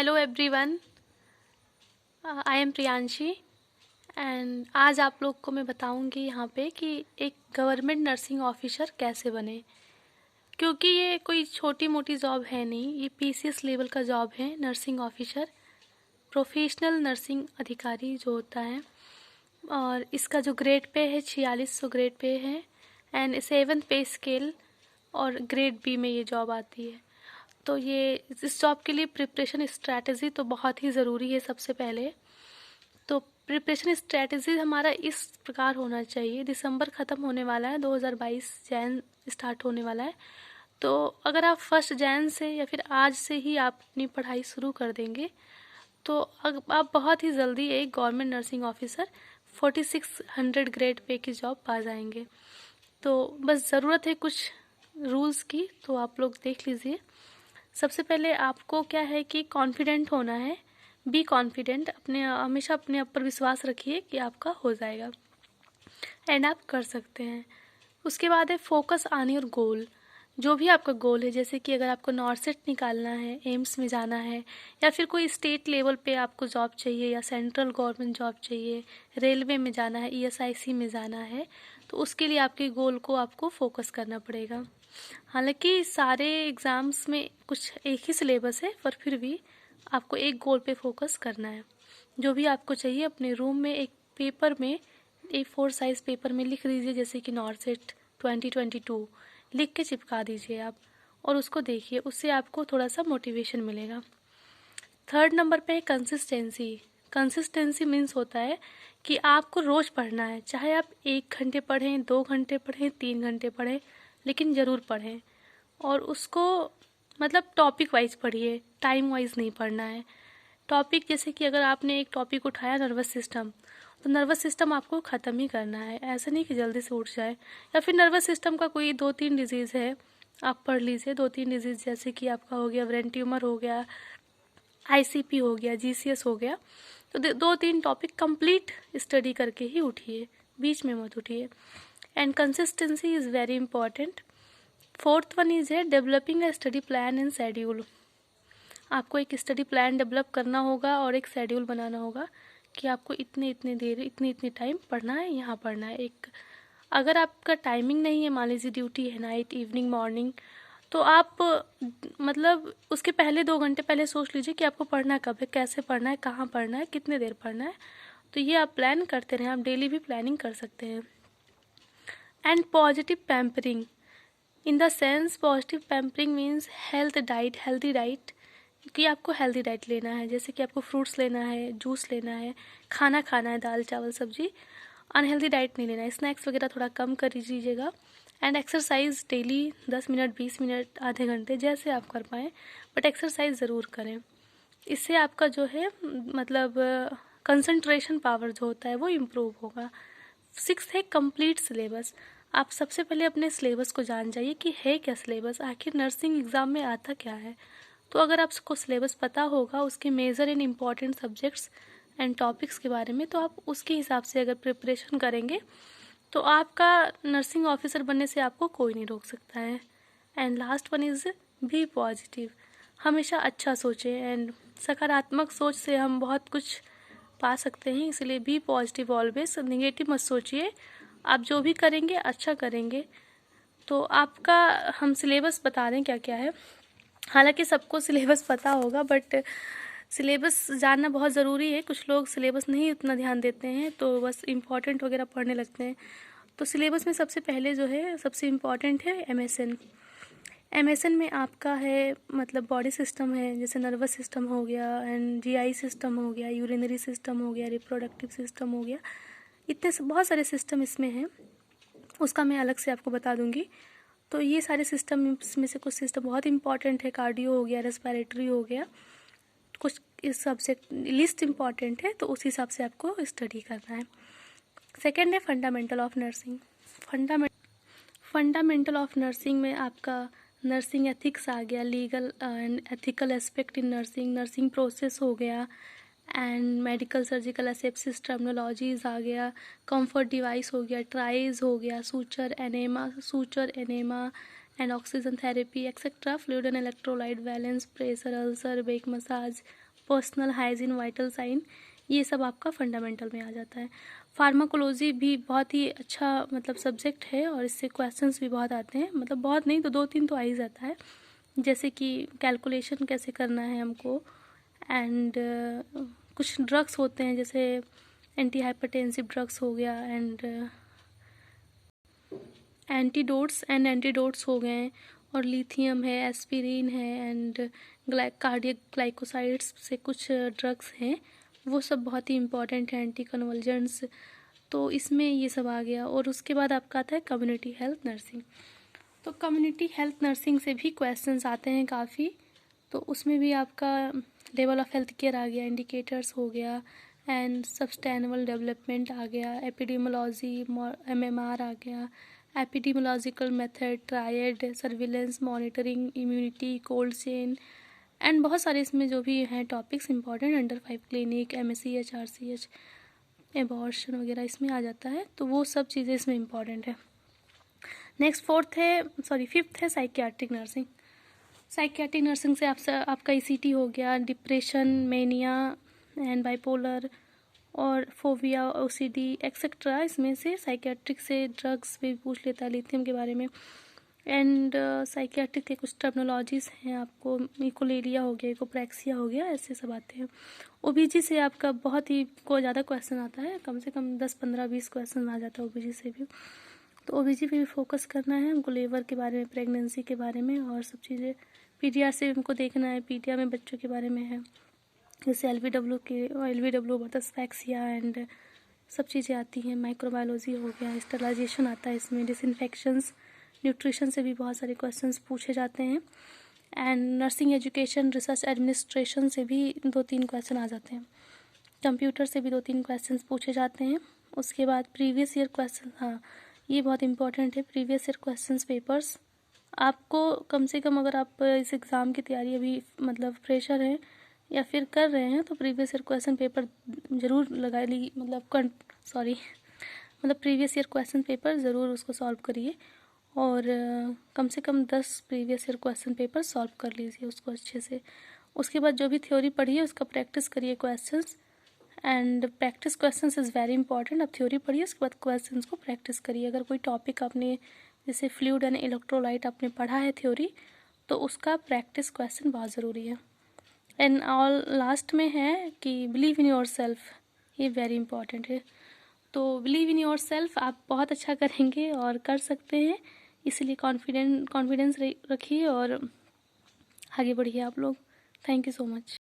Hello everyone, I am Priyanshi and आज आप लोग को मैं बताऊंगी यहाँ पे कि एक गवर्नमेंट नर्सिंग ऑफिसर कैसे बने। क्योंकि ये कोई छोटी मोटी जॉब है नहीं, ये पीसीएस लेवल का जॉब है। नर्सिंग ऑफिसर प्रोफेशनल नर्सिंग अधिकारी जो होता है, और इसका जो ग्रेड पे है 4600 ग्रेड पे है एंड 7th पे स्केल और ग्रेड बी में ये जॉब आती है। तो ये इस जॉब के लिए प्रिपरेशन स्ट्रैटेजी तो बहुत ही ज़रूरी है। सबसे पहले तो प्रिपरेशन स्ट्रैटेजी हमारा इस प्रकार होना चाहिए। दिसंबर ख़त्म होने वाला है, 2022 जैन स्टार्ट होने वाला है। तो अगर आप 1 जैन से या फिर आज से ही आप अपनी पढ़ाई शुरू कर देंगे तो आप बहुत ही जल्दी एक government nursing officer 4600 grade pay की जॉब पा जाएंगे। तो बस ज़रूरत है कुछ रूल्स की, तो आप लोग देख लीजिए। सबसे पहले आपको क्या है कि कॉन्फिडेंट होना है। बी कॉन्फिडेंट, हमेशा अपने आप पर विश्वास रखिए कि आपका हो जाएगा एंड आप कर सकते हैं। उसके बाद है फोकस ऑन योर गोल। जो भी आपका गोल है, जैसे कि अगर आपको नॉर्सेट निकालना है, एम्स में जाना है, या फिर कोई स्टेट लेवल पे आपको जॉब चाहिए, या सेंट्रल गवर्नमेंट जॉब चाहिए, रेलवे में जाना है, ईएसआईसी में जाना है, तो उसके लिए आपके गोल को आपको फोकस करना पड़ेगा। हालांकि सारे एग्ज़ाम्स में कुछ एक ही सिलेबस है, पर फिर भी आपको एक गोल पे फोकस करना है। जो भी आपको चाहिए अपने रूम में एक पेपर में, A4 साइज़ पेपर में लिख दीजिए, जैसे कि नॉर्सेट 2022 लिख के चिपका दीजिए आप, और उसको देखिए, उससे आपको थोड़ा सा मोटिवेशन मिलेगा। 3rd नंबर पे है कंसिस्टेंसी। कंसिस्टेंसी मीन्स होता है कि आपको रोज़ पढ़ना है, चाहे आप 1 घंटे पढ़ें, 2 घंटे पढ़ें, 3 घंटे पढ़ें, लेकिन ज़रूर पढ़ें। और उसको मतलब टॉपिक वाइज पढ़िए, टाइम वाइज नहीं पढ़ना है। टॉपिक जैसे कि अगर आपने एक टॉपिक उठाया नर्वस सिस्टम, तो नर्वस सिस्टम आपको ख़त्म ही करना है, ऐसा नहीं कि जल्दी से उठ जाए। या फिर नर्वस सिस्टम का कोई 2-3 डिजीज़ है, आप पढ़ लीजिए 2-3 डिजीज़, जैसे कि आपका हो गया ब्रेन ट्यूमर, हो गया आईसीपी, हो गया जीसीएस, हो गया। तो 2-3 टॉपिक कंप्लीट स्टडी करके ही उठिए, बीच में मत उठिए। And consistency is very important. 4th one is है developing a study plan and schedule. आपको एक स्टडी प्लान डेवलप करना होगा और एक शेड्यूल बनाना होगा कि आपको इतने इतने देर, इतनी इतनी टाइम पढ़ना है, यहाँ पढ़ना है। एक अगर आपका टाइमिंग नहीं है, मान लीजिए ड्यूटी है नाइट, इवनिंग, मॉर्निंग, तो आप मतलब उसके पहले 2 घंटे पहले सोच लीजिए कि आपको पढ़ना कब है, कैसे पढ़ना है, कहाँ पढ़ना है, कितने देर पढ़ना है। तो ये आप प्लान करते रहें, आप डेली भी प्लानिंग कर सकते हैं। And positive pampering in the sense, positive pampering means health diet, healthy diet, कि आपको हेल्दी डाइट लेना है, जैसे कि आपको फ्रूट्स लेना है, जूस लेना है, खाना खाना है, दाल चावल सब्जी। अनहेल्दी डाइट नहीं लेना है, स्नैक्स वगैरह थोड़ा कम कर दीजिएगा। And exercise daily 10 minute, 20 minute, आधे घंटे, जैसे आप कर पाएँ, बट एक्सरसाइज ज़रूर करें। इससे आपका जो है मतलब कंसंट्रेशन पावर जो होता है वो इम्प्रूव होगा। 6th है कंप्लीट सिलेबस। आप सबसे पहले अपने सिलेबस को जान जाइए कि है क्या सिलेबस, आखिर नर्सिंग एग्ज़ाम में आता क्या है। तो अगर आपको सिलेबस पता होगा, उसके major and important subjects and topics के बारे में, तो आप उसके हिसाब से अगर प्रिपरेशन करेंगे तो आपका नर्सिंग ऑफिसर बनने से आपको कोई नहीं रोक सकता है। And last one is be positive. हमेशा अच्छा सोचें, एंड सकारात्मक सोच से हम बहुत कुछ पा सकते हैं, इसलिए बी पॉजिटिव ऑलवेज। नेगेटिव मत सोचिए, आप जो भी करेंगे अच्छा करेंगे। तो आपका हम सिलेबस बता दें क्या क्या है। हालांकि सबको सिलेबस पता होगा, बट सिलेबस जानना बहुत ज़रूरी है। कुछ लोग सिलेबस नहीं उतना ध्यान देते हैं, तो बस इम्पॉर्टेंट वगैरह पढ़ने लगते हैं। तो सिलेबस में सबसे पहले जो है, सबसे इम्पॉर्टेंट है एमएसएन। एमएसएन में आपका है मतलब बॉडी सिस्टम है, जैसे नर्वस सिस्टम हो गया, एंड जीआई सिस्टम हो गया, यूरिनरी सिस्टम हो गया, रिप्रोडक्टिव सिस्टम हो गया। इतने बहुत सारे सिस्टम इसमें हैं, उसका मैं अलग से आपको बता दूंगी। तो ये सारे सिस्टम में से कुछ सिस्टम बहुत इंपॉर्टेंट है, कार्डियो हो गया, रेस्पिरेटरी हो गया, कुछ इस सब्जेक्ट लिस्ट इंपॉर्टेंट है, तो उस हिसाब से आपको स्टडी करना है। सेकेंड है fundamental of nursing. Fundamental of nursing में आपका नर्सिंग एथिक्स आ गया, legal and ethical aspect in nursing, nursing process हो गया, and medical surgical asepsis terminologies आ गया, कंफर्ट डिवाइस हो गया, ट्राइज हो गया, suture enema and oxygen therapy etcetera, fluid and electrolyte balance, pressure, ulcer, back massage, personal hygiene, vital sign, ये सब आपका फंडामेंटल में आ जाता है। फार्माकोलॉजी भी बहुत ही अच्छा मतलब सब्जेक्ट है और इससे क्वेश्चंस भी बहुत आते हैं, मतलब बहुत नहीं तो 2-3 तो आ ही जाता है, जैसे कि कैलकुलेशन कैसे करना है हमको, एंड कुछ ड्रग्स होते हैं जैसे एंटी हाइपरटेंसिव ड्रग्स हो गया, एंड एंटीडोट्स हो गए, और लिथियम है, एस्पिरिन है, एंड कार्डियक ग्लाइकोसाइड्स से कुछ ड्रग्स हैं, वो सब बहुत ही इंपॉर्टेंट है, एंटी कन्वल्जेंट्स, तो इसमें ये सब आ गया। और उसके बाद आपका आता है कम्युनिटी हेल्थ नर्सिंग। तो कम्युनिटी हेल्थ नर्सिंग से भी क्वेश्चंस आते हैं काफ़ी, तो उसमें भी आपका लेवल ऑफ हेल्थ केयर आ गया, इंडिकेटर्स हो गया, एंड सस्टेनेबल डेवलपमेंट आ गया, एपिडेमियोलॉजी, MMR आ गया, epidemiological method, triad, surveillance, monitoring, immunity, cold chain, and बहुत सारे इसमें जो भी हैं topics important, under 5 clinic, MSCH, RCH, abortion वगैरह इसमें आ जाता है, तो वो सब चीज़ें इसमें इंपॉर्टेंट है। नेक्स्ट फिफ्थ है साइकियाट्रिक नर्सिंग। साइकियाट्रिक नर्सिंग से आपका ECT हो गया, डिप्रेशन, मेनिया एंड बाइपोलर और फोबिया, OCD एक्सेट्रा, इसमें से साइकियाट्रिक से ड्रग्स भी पूछ लेता है, लिथियम के बारे में, एंड साइकियाट्रिक के कुछ टर्मिनोलॉजीज हैं, आपको इकोलेरिया हो गया, इकोप्रैक्सिया हो गया, ऐसे सब आते हैं। OBG से आपका बहुत ही ज़्यादा क्वेश्चन आता है, कम से कम 10-15-20 क्वेश्चन आ जाता है OBG से भी, तो OBG पे भी फोकस करना है हमको, लेबर के बारे में, प्रेगनेंसी के बारे में और सब चीज़ें। PDR से हमको देखना है, PDR में बच्चों के बारे में है, जैसे LVW बर्दस्फैक्सिया एंड सब चीज़ें आती हैं, माइक्रोबायोलॉजी हो गया, स्टरलाइजेशन आता है इसमें, डिसइंफेक्शंस, न्यूट्रिशन से भी बहुत सारे क्वेश्चंस पूछे जाते हैं, and nursing education, research administration से भी 2-3 क्वेश्चन आ जाते हैं, कंप्यूटर से भी 2-3 क्वेश्चन पूछे जाते हैं। उसके बाद प्रीवियस ईयर क्वेश्चन, हाँ ये बहुत इंपॉर्टेंट है, प्रीवियस ईयर क्वेश्चंस पेपर्स आपको कम से कम, अगर आप इस एग्ज़ाम की तैयारी अभी मतलब फ्रेशर हैं या फिर कर रहे हैं, तो प्रीवियस ईयर क्वेश्चन पेपर ज़रूर लगा ली, मतलब प्रीवियस ईयर क्वेश्चन पेपर ज़रूर उसको सॉल्व करिए, और कम से कम 10 previous year question paper solve कर लीजिए उसको अच्छे से। उसके बाद जो भी थ्योरी पढ़िए उसका प्रैक्टिस करिए questions, and practice questions is very important. आप थ्योरी पढ़िए, उसके बाद क्वेश्चंस को प्रैक्टिस करिए। अगर कोई टॉपिक आपने जैसे फ्लूइड एंड इलेक्ट्रोलाइट आपने पढ़ा है थ्योरी, तो उसका प्रैक्टिस क्वेश्चन बहुत ज़रूरी है। एंड ऑल लास्ट में है कि बिलीव इन योर सेल्फ, ये वेरी इंपॉर्टेंट है। तो बिलीव इन योर सेल्फ, आप बहुत अच्छा करेंगे और कर सकते हैं, इसलिए कॉन्फिडेंस रखिए और आगे बढ़िए आप लोग। Thank you so much.